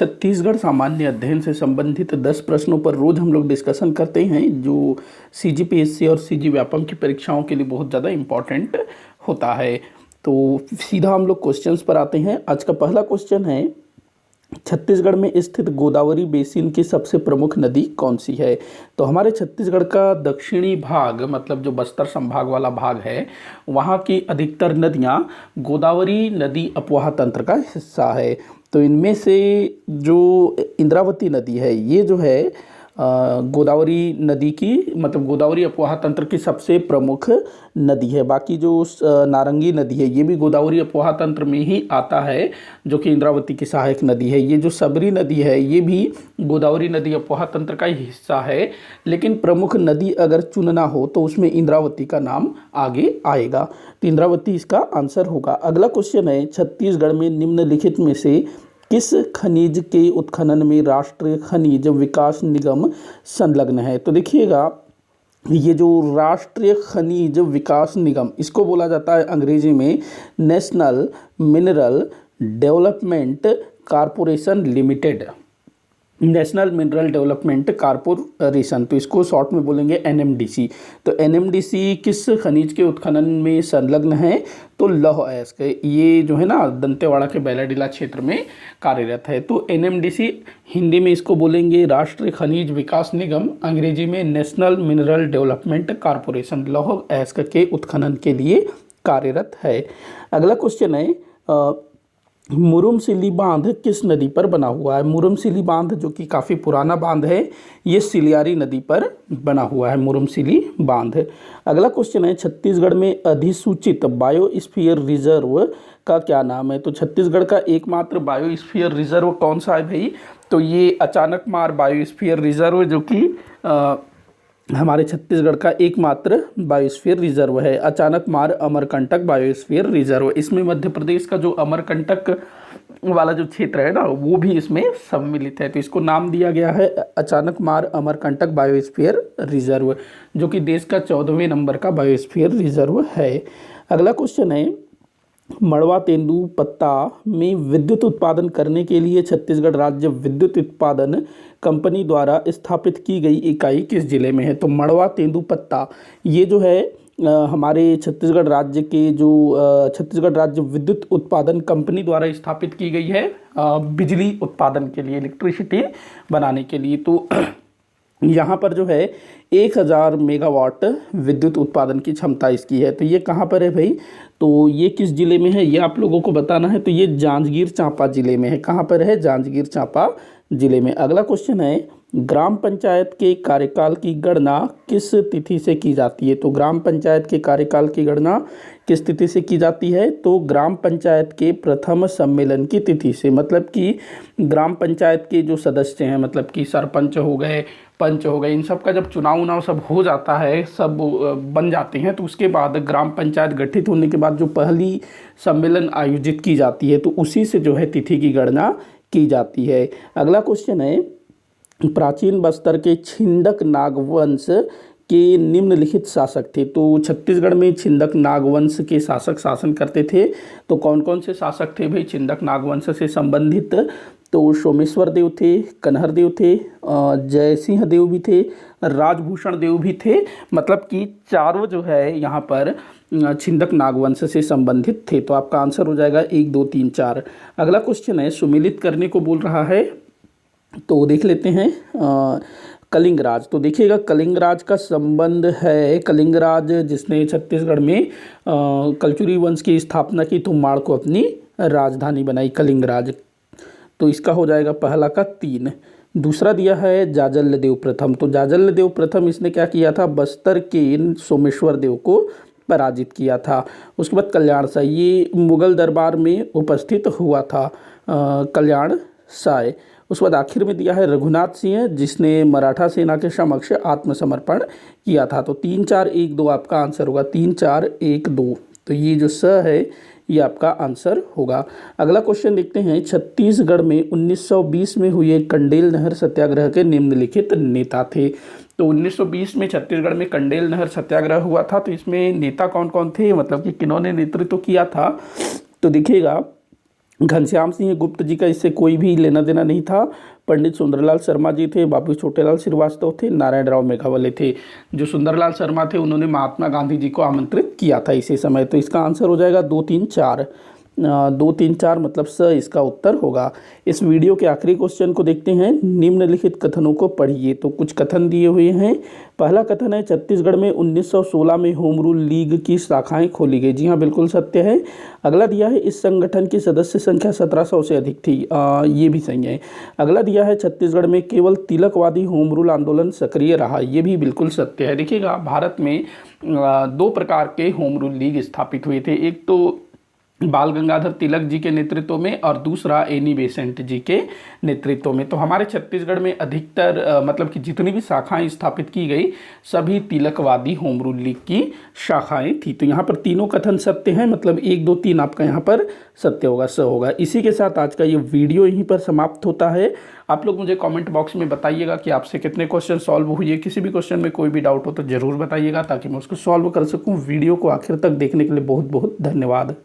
छत्तीसगढ़ सामान्य अध्ययन से संबंधित 10 प्रश्नों पर रोज हम लोग डिस्कशन करते हैं, जो सीजीपीएससी और सीजी व्यापम की परीक्षाओं के लिए बहुत ज़्यादा इम्पॉर्टेंट होता है। तो सीधा हम लोग क्वेश्चंस पर आते हैं। आज का पहला क्वेश्चन है, छत्तीसगढ़ में स्थित गोदावरी बेसिन की सबसे प्रमुख नदी कौन सी है? तो हमारे छत्तीसगढ़ का दक्षिणी भाग, मतलब जो बस्तर संभाग वाला भाग है, वहाँ की अधिकतर नदियाँ गोदावरी नदी अपवाह तंत्र का हिस्सा है। तो इनमें से जो इंद्रावती नदी है, ये जो है गोदावरी नदी की, मतलब गोदावरी अपवाह तंत्र की सबसे प्रमुख नदी है। बाकी जो नारंगी नदी है, ये भी गोदावरी अपवाह तंत्र में ही आता है, जो कि इंद्रावती की सहायक नदी है। ये जो सबरी नदी है, ये भी गोदावरी नदी अपवाह तंत्र का ही हिस्सा है, लेकिन प्रमुख नदी अगर चुनना हो तो उसमें इंद्रावती का नाम आगे आएगा। तो इंद्रावती इसका आंसर होगा। अगला क्वेश्चन है, छत्तीसगढ़ में निम्नलिखित में से किस खनिज के उत्खनन में राष्ट्रीय खनिज विकास निगम संलग्न है? तो देखिएगा, ये जो राष्ट्रीय खनिज विकास निगम, इसको बोला जाता है अंग्रेजी में national mineral development corporation limited, national mineral development corporation. तो इसको शॉर्ट में बोलेंगे एनएमडीसी। तो एनएमडीसी किस खनिज के उत्खनन में संलग्न है? तो लौह अयस्क, ये जो है ना दंतेवाड़ा के बैलाडीला क्षेत्र में कार्यरत है। तो एनएमडीसी, हिंदी में इसको बोलेंगे राष्ट्रीय खनिज विकास निगम, अंग्रेजी में नेशनल मिनरल डेवलपमेंट कॉरपोरेशन, लौह अयस्क के उत्खनन के लिए कार्यरत है। अगला क्वेश्चन है, मुरुमसिली बांध किस नदी पर बना हुआ है? मुरुमसिली बांध, जो कि काफ़ी पुराना बांध है, ये सिलियारी नदी पर बना हुआ है, मुरुमसिली बांध। अगला क्वेश्चन है, छत्तीसगढ़ में अधिसूचित बायोस्फीयर रिजर्व का क्या नाम है? तो छत्तीसगढ़ का एकमात्र बायोस्फीयर रिजर्व कौन सा है भाई? तो ये अचानकमार बायोस्फीयर रिजर्व, जो कि हमारे छत्तीसगढ़ का एकमात्र बायोस्फीयर रिजर्व है, अचानकमार अमरकंटक बायोस्फीयर रिजर्व। इसमें मध्य प्रदेश का जो अमरकंटक वाला जो क्षेत्र है ना, वो भी इसमें सम्मिलित है। तो इसको नाम दिया गया है अचानकमार अमरकंटक बायोस्फीयर रिजर्व, जो कि देश का 14वें नंबर का बायोस्फीयर रिजर्व है। अगला क्वेश्चन है, मड़वा तेंदूपत्ता में विद्युत उत्पादन करने के लिए छत्तीसगढ़ राज्य विद्युत उत्पादन कंपनी द्वारा स्थापित की गई इकाई किस जिले में है? तो मड़वा तेंदूपत्ता, ये जो है हमारे छत्तीसगढ़ राज्य के जो छत्तीसगढ़ राज्य विद्युत उत्पादन कंपनी द्वारा स्थापित की गई है, बिजली उत्पादन के लिए, इलेक्ट्रिसिटी बनाने के लिए। तो यहाँ पर जो है 1000 मेगावाट विद्युत उत्पादन की क्षमता इसकी है। तो ये कहाँ पर है भाई? तो ये किस जिले में है, ये आप लोगों को बताना है। तो ये जांजगीर चांपा जिले में है। कहाँ पर है? जांजगीर चांपा जिले में। अगला क्वेश्चन है, ग्राम पंचायत के कार्यकाल की गणना किस तिथि से की जाती है? तो ग्राम पंचायत के कार्यकाल की गणना किस तिथि से की जाती है? तो ग्राम पंचायत के प्रथम सम्मेलन की तिथि से, मतलब कि ग्राम पंचायत के जो सदस्य हैं, मतलब कि सरपंच हो गए, पंच हो गए, इन सब का जब चुनाव सब हो जाता है, सब बन जाते हैं, तो उसके बाद ग्राम पंचायत गठित होने के बाद जो पहली सम्मेलन आयोजित की जाती है, तो उसी से जो है तिथि की गणना की जाती है। अगला क्वेश्चन है, प्राचीन बस्तर के छिंदक नागवंश के निम्नलिखित शासक थे। तो छत्तीसगढ़ में छिंदक नागवंश के शासक शासन करते थे। तो कौन कौन से शासक थे भाई छिंदक नागवंश से संबंधित? तो सोमेश्वर देव थे, कन्हर देव थे, जयसिंह देव भी थे, राजभूषण देव भी थे। मतलब कि चारों जो है यहाँ पर छिंदक नागवंश से संबंधित थे। तो आपका आंसर हो जाएगा 1, 2, 3, 4। अगला क्वेश्चन है, सुमिलित करने को बोल रहा है, तो देख लेते हैं। कलिंगराज, तो देखिएगा कलिंगराज का संबंध है, कलिंगराज जिसने छत्तीसगढ़ में कलचुरी वंश की स्थापना की, तो माड़ को अपनी राजधानी बनाई कलिंगराज। तो इसका हो जाएगा पहला का 3। दूसरा दिया है जाजल्य देव प्रथम। तो जाजल्य देव प्रथम, इसने क्या किया था? बस्तर के सोमेश्वर देव को पराजित किया था। उसके बाद कल्याण साय, ये मुगल दरबार में उपस्थित हुआ था, कल्याण साय। उसके बाद आखिर में दिया है रघुनाथ सिंह, जिसने मराठा सेना के समक्ष आत्मसमर्पण किया था। तो 3, 4, 1, 2 आपका आंसर होगा। 3, 4, 1, 2। तो ये जो स है, ये आपका आंसर होगा। अगला क्वेश्चन देखते हैं, छत्तीसगढ़ में 1920 में हुए कंडेल नहर सत्याग्रह के निम्नलिखित नेता थे। तो 1920 में छत्तीसगढ़ में कंडेल नहर सत्याग्रह हुआ था। तो इसमें नेता कौन कौन थे, मतलब कि किन्होंने नेतृत्व किया था? तो देखिएगा, घनश्याम सिंह गुप्त जी का इससे कोई भी लेना देना नहीं था। पंडित सुंदरलाल शर्मा जी थे, बाबू छोटेलाल श्रीवास्तव थे, नारायण राव मेघावले थे। जो सुंदरलाल शर्मा थे उन्होंने महात्मा गांधी जी को आमंत्रित किया था इसी समय। तो इसका आंसर हो जाएगा 2, 3, 4। 2, 3, 4 मतलब स इसका उत्तर होगा। इस वीडियो के आखिरी क्वेश्चन को देखते हैं। निम्नलिखित कथनों को पढ़िए। तो कुछ कथन दिए हुए हैं। पहला कथन है छत्तीसगढ़ में 1916 में होम रूल लीग की शाखाएं खोली गई। जी हाँ, बिल्कुल सत्य है। अगला दिया है इस संगठन की सदस्य संख्या 1700 से अधिक थी। ये भी सही है। अगला दिया है छत्तीसगढ़ में केवल तिलकवादी होम रूल आंदोलन सक्रिय रहा। ये भी बिल्कुल सत्य है। देखिएगा, भारत में 2 प्रकार के होम रूल लीग स्थापित हुए थे। एक तो बाल गंगाधर तिलक जी के नेतृत्व में और दूसरा एनी बेसेंट जी के नेतृत्व में। तो हमारे छत्तीसगढ़ में अधिकतर मतलब कि जितनी भी शाखाएं स्थापित की गई सभी तिलकवादी होम रूल लीग की शाखाएं थी। तो यहाँ पर तीनों कथन सत्य हैं, मतलब 1, 2, 3 आपका यहाँ पर सत्य होगा, स होगा। इसी के साथ आज का ये वीडियो यहीं पर समाप्त होता है। आप लोग मुझे कमेंट बॉक्स में बताइएगा कि आपसे कितने क्वेश्चन सॉल्व हुए। किसी भी क्वेश्चन में कोई भी डाउट हो तो ज़रूर बताइएगा ताकि मैं उसको सॉल्व कर सकूँ। वीडियो को आखिर तक देखने के लिए बहुत बहुत धन्यवाद।